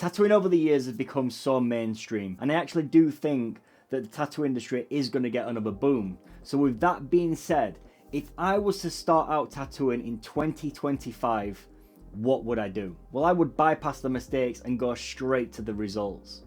Tattooing over the years has become so mainstream, and I actually do think that the tattoo industry is going to get another boom. So with that being said, if I was to start out tattooing in 2025, what would I do? Well, I would bypass the mistakes and go straight to the results.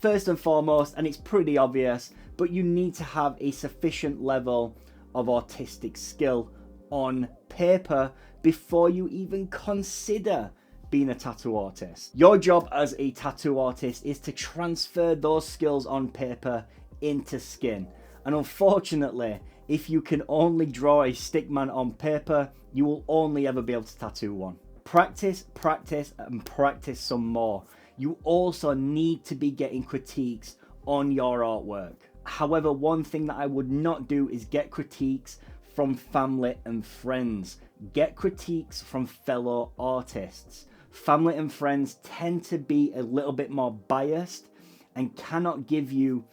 First and foremost, and it's pretty obvious, but you need to have a sufficient level of artistic skill on paper before you even consider being a tattoo artist. Your job as a tattoo artist is to transfer those skills on paper into skin. And unfortunately, if you can only draw a stickman on paper, you will only ever be able to tattoo one. Practice, practice, and practice some more. You also need to be getting critiques on your artwork. However, one thing that I would not do is get critiques from family and friends. Get critiques from fellow artists. Family and friends tend to be a little bit more biased and cannot give you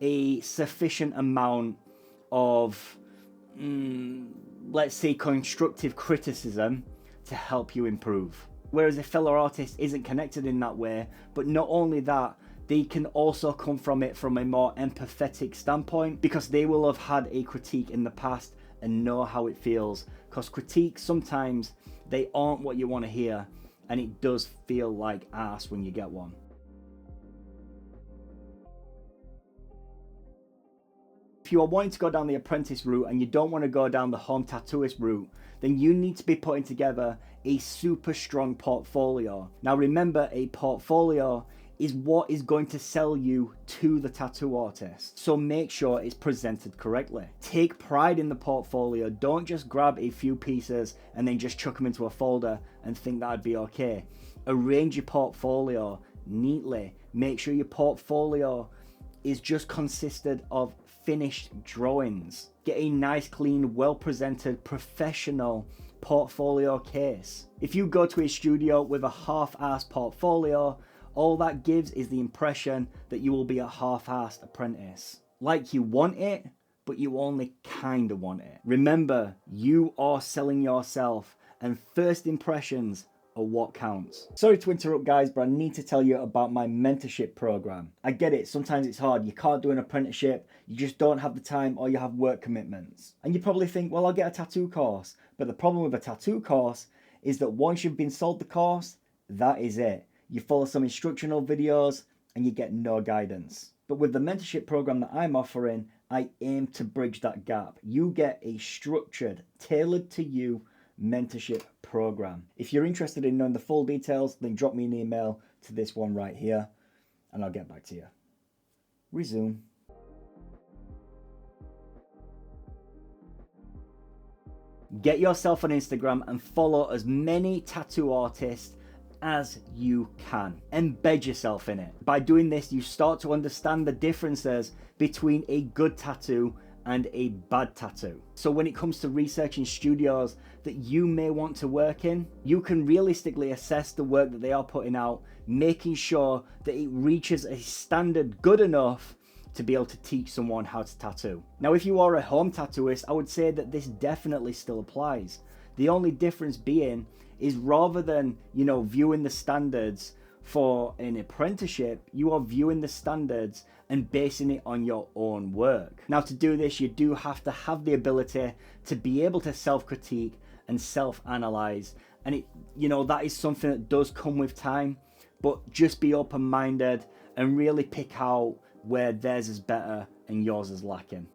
a sufficient amount of, let's say, constructive criticism to help you improve. Whereas a fellow artist isn't connected in that way, but not only that, they can also come from it from a more empathetic standpoint because they will have had a critique in the past and know how it feels. Because critiques, sometimes they aren't what you want to hear, and it does feel like ass when you get one. If you are wanting to go down the apprentice route and you don't want to go down the home tattooist route, then you need to be putting together a super strong portfolio. Now remember, a portfolio is what is going to sell you to the tattoo artist. So make sure it's presented correctly. Take pride in the portfolio. Don't just grab a few pieces and then just chuck them into a folder and think that'd be okay. Arrange your portfolio neatly. Make sure your portfolio is just consisted of finished drawings. Get a nice, clean, well-presented, professional portfolio case. If you go to a studio with a half-assed portfolio, all that gives is the impression that you will be a half-assed apprentice. Like you want it, but you only kind of want it. Remember, you are selling yourself, and first impressions are what counts. Sorry to interrupt guys, but I need to tell you about my mentorship program. I get it, sometimes it's hard. You can't do an apprenticeship, you just don't have the time, or you have work commitments. And you probably think, well, I'll get a tattoo course. But the problem with a tattoo course is that once you've been sold the course, that is it. You follow some instructional videos and you get no guidance. But with the mentorship program that I'm offering, I aim to bridge that gap. You get a structured, tailored to you mentorship program. If you're interested in knowing the full details, then drop me an email to this one right here and I'll get back to you. Resume. Get yourself on Instagram and follow as many tattoo artists as you can. Embed yourself in it. By doing this, you start to understand the differences between a good tattoo and a bad tattoo. So when it comes to researching studios that you may want to work in, you can realistically assess the work that they are putting out, making sure that it reaches a standard good enough to be able to teach someone how to tattoo. Now, if you are a home tattooist, I would say that this definitely still applies. The only difference being is rather than, viewing the standards for an apprenticeship, you are viewing the standards and basing it on your own work. Now, to do this, you do have to have the ability to be able to self-critique and self-analyze. And that is something that does come with time, but just be open-minded and really pick out where theirs is better and yours is lacking.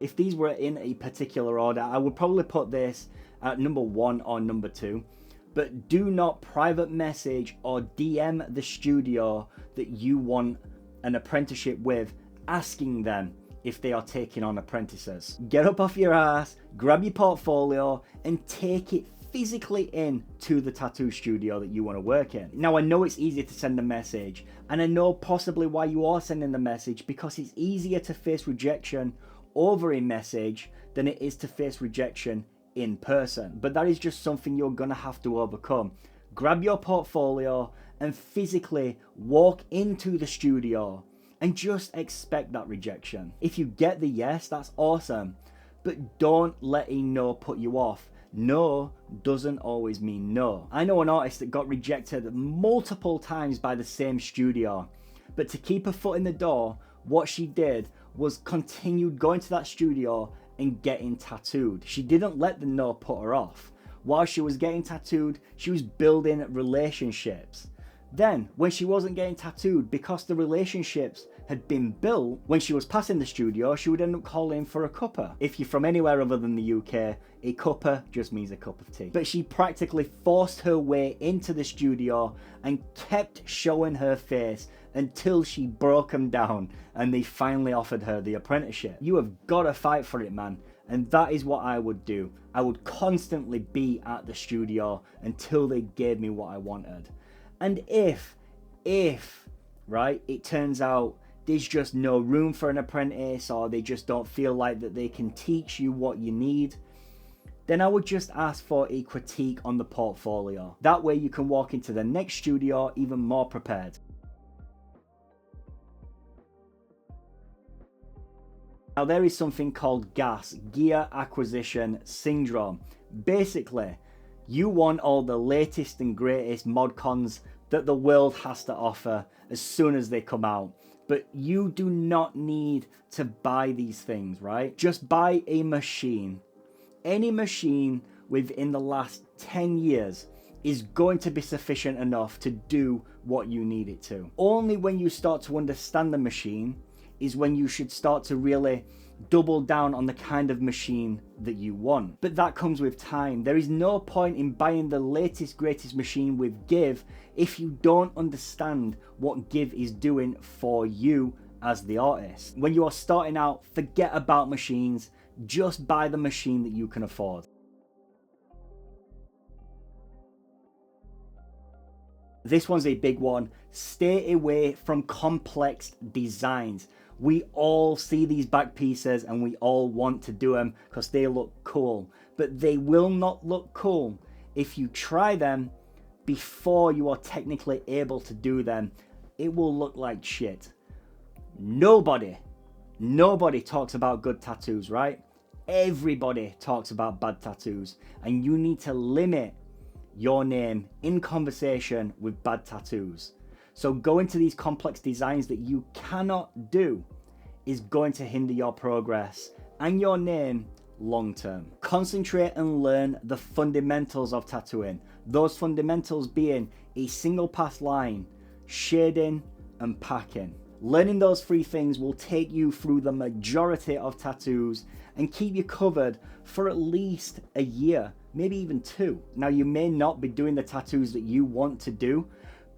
If these were in a particular order, I would probably put this at number 1 or number 2. But do not private message or DM the studio that you want an apprenticeship with, asking them if they are taking on apprentices. Get up off your ass, grab your portfolio, and take it physically in to the tattoo studio that you want to work in. Now, I know it's easier to send a message, and I know possibly why you are sending the message, because it's easier to face rejection over a message than it is to face rejection in person. But that is just something you're gonna have to overcome. Grab your portfolio and physically walk into the studio and just expect that rejection. If you get the yes, that's awesome, but don't let a no put you off. No doesn't always mean no. I know an artist that got rejected multiple times by the same studio, but to keep her foot in the door, what she did was continued going to that studio and getting tattooed. She didn't let the no put her off. While she was getting tattooed, she was building relationships. Then, when she wasn't getting tattooed, because the relationships had been built, when she was passing the studio, she would end up calling for a cuppa. If you're from anywhere other than the UK, a cuppa just means a cup of tea. But she practically forced her way into the studio and kept showing her face until she broke them down and they finally offered her the apprenticeship. You have got to fight for it, man. And that is what I would do. I would constantly be at the studio until they gave me what I wanted. And if, right, it turns out there's just no room for an apprentice, or they just don't feel like that they can teach you what you need, then I would just ask for a critique on the portfolio. That way you can walk into the next studio even more prepared. Now there is something called G.A.S, Gear Acquisition Syndrome. Basically, you want all the latest and greatest mod cons that the world has to offer as soon as they come out. But you do not need to buy these things, right? Just buy a machine. Any machine within the last 10 years is going to be sufficient enough to do what you need it to. Only when you start to understand the machine is when you should start to really double down on the kind of machine that you want. But that comes with time. There is no point in buying the latest, greatest machine with Give if you don't understand what Give is doing for you as the artist. When you are starting out, forget about machines. Just buy the machine that you can afford. This one's a big one. Stay away from complex designs. We all see these back pieces and we all want to do them because they look cool, but they will not look cool if you try them before you are technically able to do them. It will look like shit. Nobody talks about good tattoos, right? Everybody talks about bad tattoos, and you need to limit your name in conversation with bad tattoos. So going to these complex designs that you cannot do is going to hinder your progress and your name long term. Concentrate and learn the fundamentals of tattooing. Those fundamentals being a single path line, shading and packing. Learning those three things will take you through the majority of tattoos and keep you covered for at least a year, maybe even 2. Now you may not be doing the tattoos that you want to do,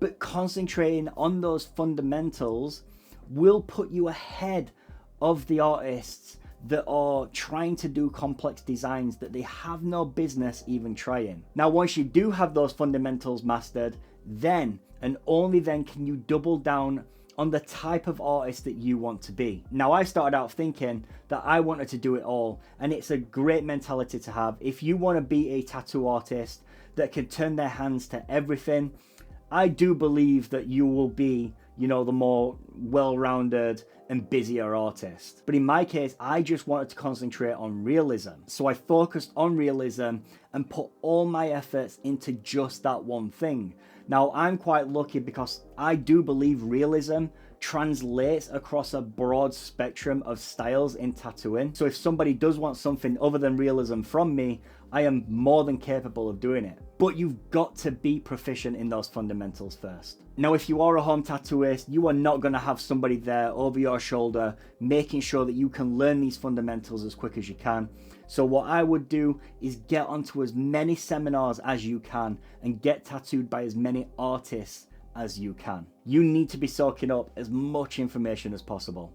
but concentrating on those fundamentals will put you ahead of the artists that are trying to do complex designs that they have no business even trying. Now, once you do have those fundamentals mastered, then and only then can you double down on the type of artist that you want to be. Now, I started out thinking that I wanted to do it all, and it's a great mentality to have. If you want to be a tattoo artist that can turn their hands to everything, I do believe that you will be, you know, the more well-rounded and busier artist. But in my case, I just wanted to concentrate on realism. So I focused on realism and put all my efforts into just that one thing. Now, I'm quite lucky because I do believe realism translates across a broad spectrum of styles in tattooing. So if somebody does want something other than realism from me, I am more than capable of doing it. But you've got to be proficient in those fundamentals first. Now, if you are a home tattooist, you are not going to have somebody there over your shoulder making sure that you can learn these fundamentals as quick as you can. So what I would do is get onto as many seminars as you can and get tattooed by as many artists as you can. You need to be soaking up as much information as possible.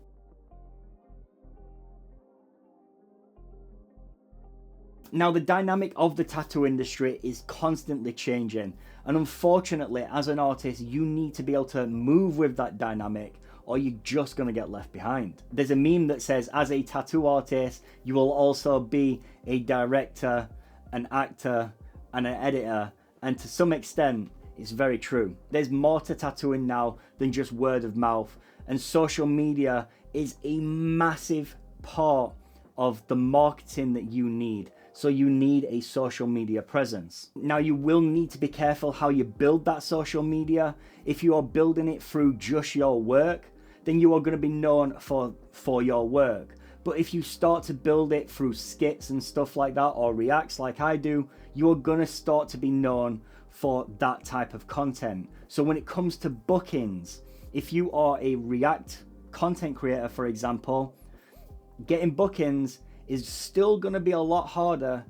Now, the dynamic of the tattoo industry is constantly changing, and unfortunately, as an artist, you need to be able to move with that dynamic or you're just going to get left behind. There's a meme that says, as a tattoo artist, you will also be a director, an actor, and an editor, and to some extent, it's very true. There's more to tattooing now than just word of mouth, And social media is a massive part of the marketing that you need. So you need a social media presence. Now you will need to be careful how you build that social media. If you are building it through just your work, then you are going to be known for your work. But if you start to build it through skits and stuff like that, or reacts like I do, you are going to start to be known for that type of content. So when it comes to bookings, if you are a React content creator, for example, getting bookings is still going to be a lot harder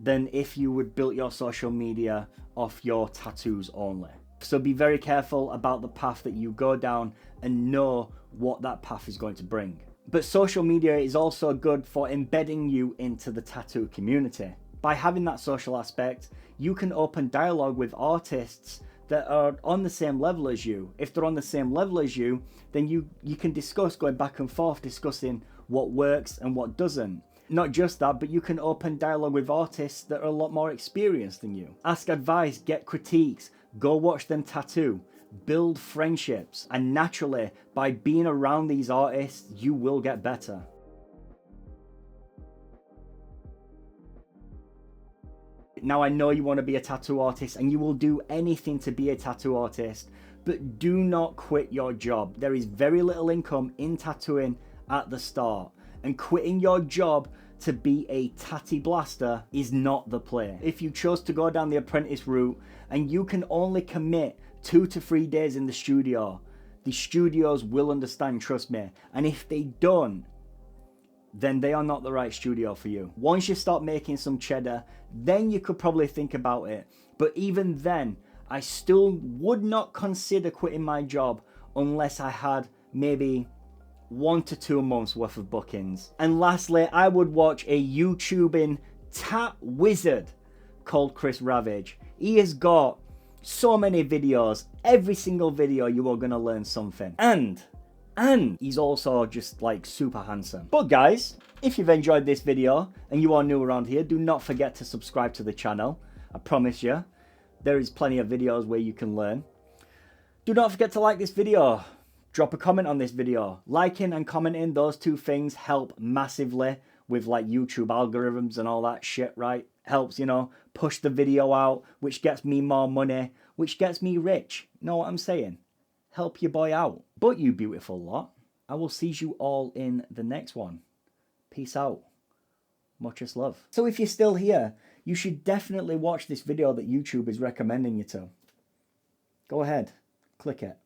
than if you would build your social media off your tattoos only. So be very careful about the path that you go down and know what that path is going to bring. But social media is also good for embedding you into the tattoo community. By having that social aspect, you can open dialogue with artists that are on the same level as you. If they're on the same level as you, then you can discuss, going back and forth, discussing what works and what doesn't. Not just that, but you can open dialogue with artists that are a lot more experienced than you. Ask advice, get critiques, go watch them tattoo, build friendships, and naturally, by being around these artists, you will get better. Now I know you want to be a tattoo artist and you will do anything to be a tattoo artist, but do not quit your job. There is very little income in tattooing at the start, and quitting your job to be a tatty blaster is not the play. If you chose to go down the apprentice route and you can only commit 2 to 3 days in the studios will understand, trust me. And if they don't, then they are not the right studio for you. Once you start making some cheddar, then you could probably think about it. But even then, I still would not consider quitting my job unless I had maybe 1 to 2 months worth of bookings. And lastly, I would watch a YouTubing tat wizard called Chris Ravage. He has got so many videos. Every single video you are gonna learn something. And he's also just like super handsome. But guys, if you've enjoyed this video and you are new around here, do not forget to subscribe to the channel. I promise you, there is plenty of videos where you can learn. Do not forget to like this video. Drop a comment on this video. Liking and commenting, those 2 things help massively with like YouTube algorithms and all that shit, right? Helps, you know, push the video out, which gets me more money, which gets me rich. Know what I'm saying? Help your boy out. But you beautiful lot, I will see you all in the next one. Peace out. Muchest love. So if you're still here, you should definitely watch this video that YouTube is recommending you to. Go ahead, click it.